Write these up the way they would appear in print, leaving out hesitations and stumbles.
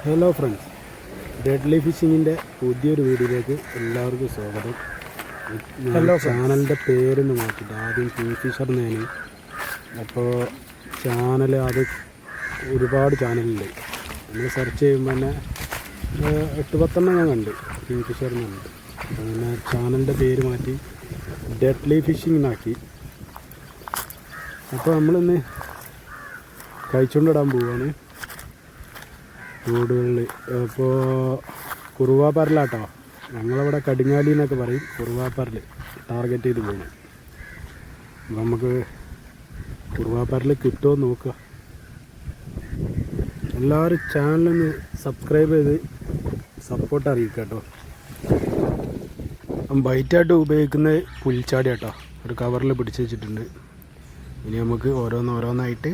Hello friends, deadly ഫിഷിങ്ങിൻ്റെ പുതിയൊരു വീഡിയോയിലേക്ക് എല്ലാവർക്കും സ്വാഗതം. ചാനലിൻ്റെ പേരൊന്ന് മാറ്റിയിട്ട് ആദ്യം കിങ് ഫിഷർ നേന്. അപ്പോൾ ചാനൽ അത് ഒരുപാട് ചാനലുണ്ട്. നമ്മൾ സെർച്ച് ചെയ്യുമ്പോൾ തന്നെ 8-10 ഞാൻ കണ്ട് കിങ് ഫിഷർ എന്ന് പറഞ്ഞിട്ട്. പിന്നെ ചാനലിൻ്റെ പേര് മാറ്റി ഡെഡ്ലി ഫിഷിംഗ് എന്നാക്കി. അപ്പോൾ നമ്മളിന്ന് കഴിച്ചുകൊണ്ടിടാൻ പോവുകയാണ് തോടുകളിൽ. അപ്പോൾ കുറുവാപ്പരലാട്ടോ, ഞങ്ങളവിടെ കടുങ്ങാലി എന്നൊക്കെ പറയും. കുറുവാപ്പരൽ ടാർഗറ്റ് ചെയ്ത് പോകണം. അപ്പോൾ നമുക്ക് കുറുവാപ്പരൽ കിട്ടുമോ നോക്കുക. എല്ലാവരും ചാനലൊന്ന് സബ്സ്ക്രൈബ് ചെയ്ത് സപ്പോർട്ട് അറിയിക്കുക കേട്ടോ. ബൈറ്റായിട്ട് ഉപയോഗിക്കുന്നത് പുൽച്ചാടി കേട്ടോ, ഒരു കവറിൽ പിടിച്ച് വെച്ചിട്ടുണ്ട്. ഇനി നമുക്ക് ഓരോന്നായിട്ട്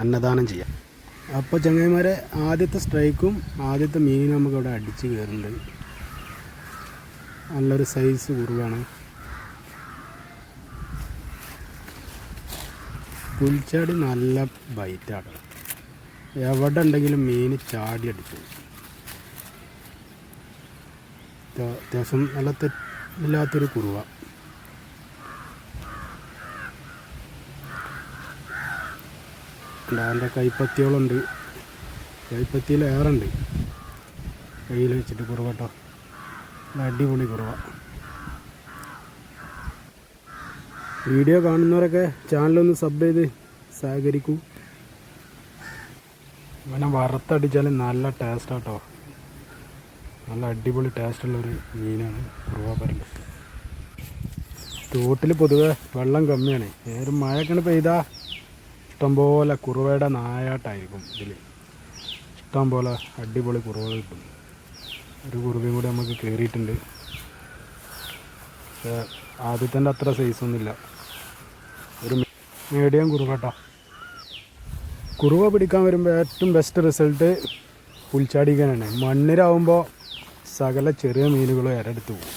അന്നദാനം ചെയ്യാം. അപ്പോൾ ചങ്ങായിമാരെ, ആദ്യത്തെ സ്ട്രൈക്കും ആദ്യത്തെ മീനും നമുക്കിവിടെ അടിച്ച് കയറുന്നുണ്ട്. നല്ലൊരു സൈസ് കുറുവാണ്. പുൽച്ചാടി നല്ല ബൈറ്റാണ്. എവിടെ ഉണ്ടെങ്കിലും മീൻ ചാടി അടിക്കും. അത്യാവശ്യം നല്ല തെറ്റില്ലാത്തൊരു കുറുവ. അതിൻ്റെ കൈപ്പത്തിയോളുണ്ട്, കൈപ്പത്തിയിലേറുണ്ട്. കയ്യിൽ വെച്ചിട്ട് കുറുവ കേട്ടോ, അടിപൊളി കുറുവ. വീഡിയോ കാണുന്നവരൊക്കെ ചാനലൊന്ന് സബ് ചെയ്ത് സഹകരിക്കൂ. ഇങ്ങനെ വറുത്തടിച്ചാൽ നല്ല ടേസ്റ്റാട്ടോ, നല്ല അടിപൊളി ടേസ്റ്റുള്ളൊരു മീനാണ് കുറുവാപ്പരൽ. തോട്ടിൽ പൊതുവെ വെള്ളം കമ്മിയാണ്. ഏതൊരു മഴയൊക്കെ പെയ്താൽ ഇഷ്ടംപോലെ കുറുവയുടെ നായാട്ടായിരിക്കും ഇതിൽ. ഇഷ്ടംപോലെ അടിപൊളി കുറുവകൾ കിട്ടും. ഒരു കുറുവയും കൂടി നമുക്ക് കയറിയിട്ടുണ്ട്. പക്ഷേ ആദ്യത്തെ അത്ര സൈസൊന്നുമില്ല, ഒരു മീഡിയം കുറുവ കേട്ടോ. കുറുവ പിടിക്കാൻ വരുമ്പോൾ ഏറ്റവും ബെസ്റ്റ് റിസൾട്ട് പുൽച്ചാടിക്കാനാണ്. മണ്ണിരാകുമ്പോൾ സകല ചെറിയ മീനുകളും ഇരടുത്ത് പോകും.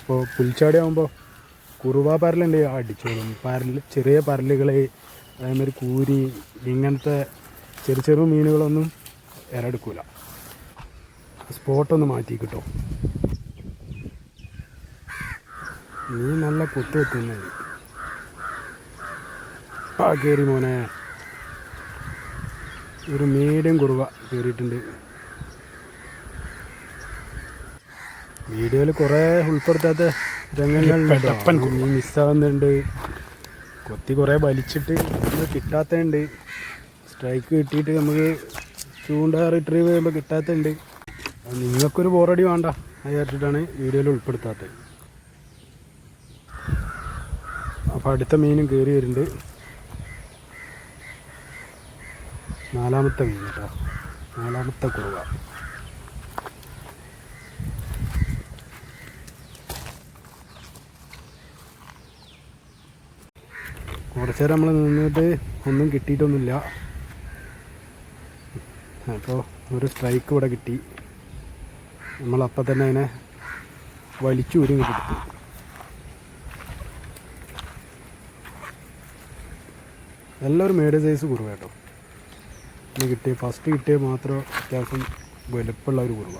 അപ്പോൾ പുൽച്ചാടി ആകുമ്പോൾ കുറുവ പരലുണ്ട് അടിച്ചോളും. ചെറിയ പരലുകൾ, അതേമാതിരി കൂരി, ഇങ്ങനത്തെ ചെറിയ മീനുകളൊന്നും ഇരടുക്കൂല. സ്പോട്ടൊന്ന് മാറ്റി കിട്ടും. മീൻ നല്ല കൊത്തു വെക്കുന്നത്. ആ കയറി മോനെ, ഒരു മീഡിയം കുറുവ കയറിയിട്ടുണ്ട്. വീഡിയോയിൽ കുറേ ഉൾപ്പെടുത്താത്ത രംഗങ്ങളുണ്ട്. മീൻ മിസ്സാകുന്നുണ്ട്, കൊത്തി കുറേ വലിച്ചിട്ട് നമ്മൾ കിട്ടാത്തതുണ്ട്, സ്ട്രൈക്ക് കിട്ടിയിട്ട് നമുക്ക് ചൂണ്ട റിട്രീവ് ചെയ്യുമ്പോൾ കിട്ടാത്തതുണ്ട്. നിങ്ങൾക്കൊരു ബോറടി വേണ്ട വിചാരിച്ചിട്ടാണ് വീഡിയോയിൽ ഉൾപ്പെടുത്താത്തത്. അപ്പോൾ അടുത്ത മീനും കയറി വരുന്നുണ്ട്. 4ാമത്തെ മീൻ കേട്ടോ, 4ാമത്തെ കുറുവ. കുറച്ച് നേരം നമ്മൾ നിന്നിട്ട് ഒന്നും കിട്ടിയിട്ടൊന്നുമില്ല. അപ്പോൾ ഒരു സ്ട്രൈക്ക് ഇവിടെ കിട്ടി. നമ്മളപ്പം തന്നെ അതിനെ വലിച്ചു ഉരുങ്ങി കൊടുത്തു. എല്ലാവരും മീഡിയം സൈസ് കുറുവ കേട്ടോ. ഇനി ഫസ്റ്റ് കിട്ടിയ മാത്രം അത്യാവശ്യം വലുപ്പമുള്ള ഒരു കുറുവ.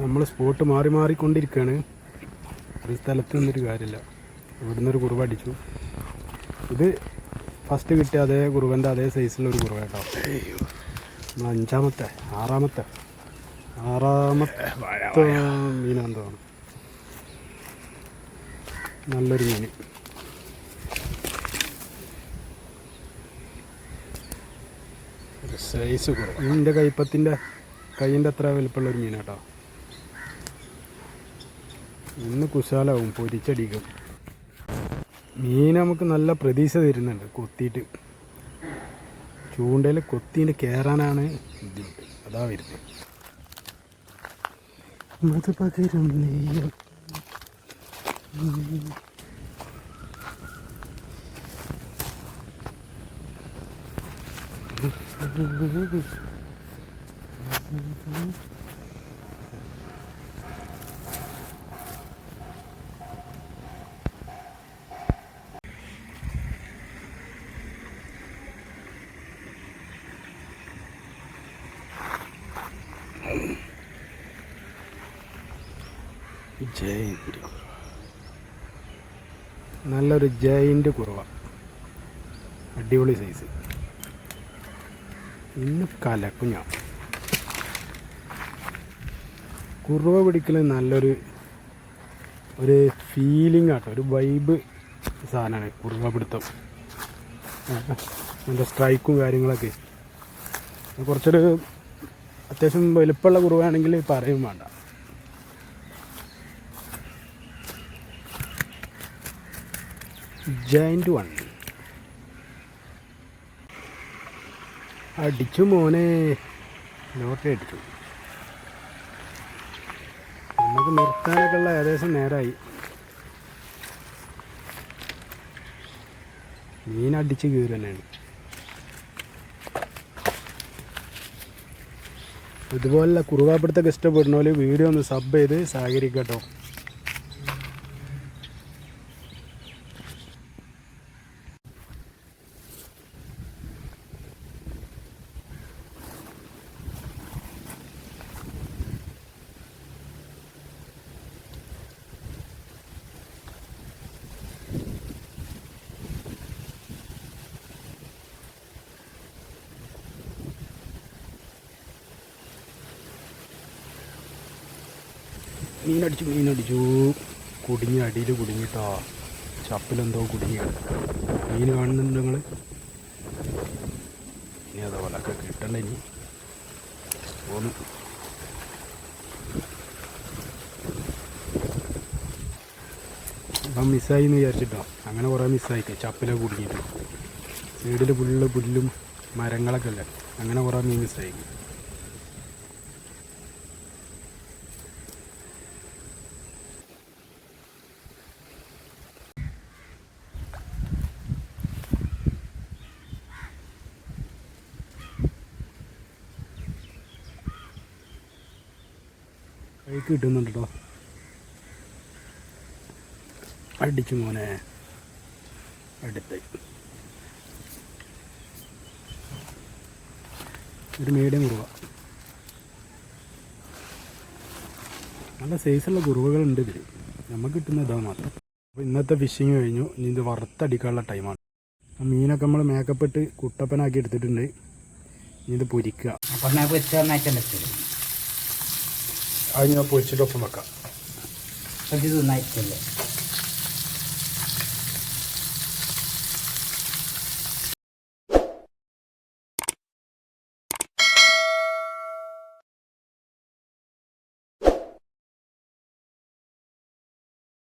നമ്മൾ സ്പോട്ട് മാറിക്കൊണ്ടിരിക്കുകയാണ്. ഒരു സ്ഥലത്ത് നിന്നൊരു കാര്യമില്ല. ഇവിടുന്ന് ഒരു കുറുവ അടിച്ചു. ഇത് ഫസ്റ്റ് കിട്ടിയ അതേ കുറുവൻ്റെ അതേ സൈസിലുള്ള ഒരു കുറുവ കേട്ടോ. 6ാമത്തെ മീനാണെന്ന് തോന്നുന്നു. നല്ലൊരു മീൻ. സൈസ് കുറവ്. എൻ്റെ കൈയിൻ്റെ അത്ര വലുപ്പമുള്ളൊരു മീൻ കേട്ടോ. ഇന്ന് കുശാലാവും, പൊരിച്ചടിക്കും. മീൻ നമുക്ക് നല്ല പ്രതീക്ഷ തരുന്നുണ്ട്. കൊത്തിയിട്ട് ചൂണ്ടയിൽ കൊത്തിയിട്ട് കയറാനാണ് ബുദ്ധിമുട്ട്. അതാ വരുന്നത്. മത് പകരും നെയ്യും ജയിൻ്റ് നല്ലൊരു ജയിൻ്റ് കുറുവ, അടിപൊളി സൈസ്. ഇന്ന് കലക്കും ഞാൻ. കുറുവ പിടിക്കൽ നല്ലൊരു ഫീലിംഗ് ആട്ടോ, ഒരു വൈബ് സാധനമാണ് കുറുവ പിടുത്തം. അതിൻ്റെ സ്ട്രൈക്കും കാര്യങ്ങളൊക്കെ കുറച്ചൊരു അത്യാവശ്യം വലുപ്പമുള്ള കുറുവാണെങ്കിൽ പറയും വേണ്ട. ജയൻ്റ് വൺ അടിച്ചു മോനെ, ലോട്ടറി അടിച്ചു. നമുക്ക് നിർത്താനൊക്കെ ഉള്ള ഏകദേശം നേരമായി. മീനടിച്ച് കീറി തന്നെയാണ്. ഇതുപോലുള്ള കുറുവാപ്പിടുത്തൊക്കെ ഇഷ്ടപ്പെടുന്നവർ വീഡിയോ ഒന്ന് സബ് ചെയ്ത് സഹകരിക്കട്ടോ. മീനടിച്ചു കുടുങ്ങി, അടിയിൽ കുടുങ്ങിട്ടോ. ചപ്പിലെന്തോ കുടുങ്ങിയാണ്. മീൻ കാണുന്നുണ്ട് നിങ്ങൾ? ഇനി അതുപോലൊക്കെ കിട്ടണ്ട. ഇനി പോന്നു. അപ്പം മിസ്സായി എന്ന് വിചാരിച്ചിട്ടോ. അങ്ങനെ കുറേ മിസ്സായിക്കേ. ചപ്പിലൊക്കെ കുടുങ്ങിയിട്ട് സൈഡിൽ പുല്ലും മരങ്ങളൊക്കെ അല്ലേ, അങ്ങനെ കുറേ മീൻ മിസ്സായി. കൈക്ക് കിട്ടുന്നുണ്ട് കേട്ടോ. അടിച്ചു മോനെ, അടുത്തായി ഒരു മീഡിയം കുറുവ. നല്ല സൈസുള്ള കുറുവകളുണ്ട് ഇതിൽ. നമുക്ക് കിട്ടുന്ന ഇതാ മാത്രം. അപ്പോൾ ഇന്നത്തെ ഫിഷിങ് കഴിഞ്ഞു. ഇനി ഇത് വറുത്തടിക്കാനുള്ള ടൈമാണ്. മീനൊക്കെ നമ്മൾ മേക്കപ്പ് ഇട്ട് കുട്ടപ്പനാക്കി എടുത്തിട്ടുണ്ട്. ഇനി ഇത് പൊരിക്കുക. അത് ഞാൻ പൊരിച്ചിട്ടൊപ്പം വെക്കാം. ഇത് നന്നായിട്ടില്ലേ?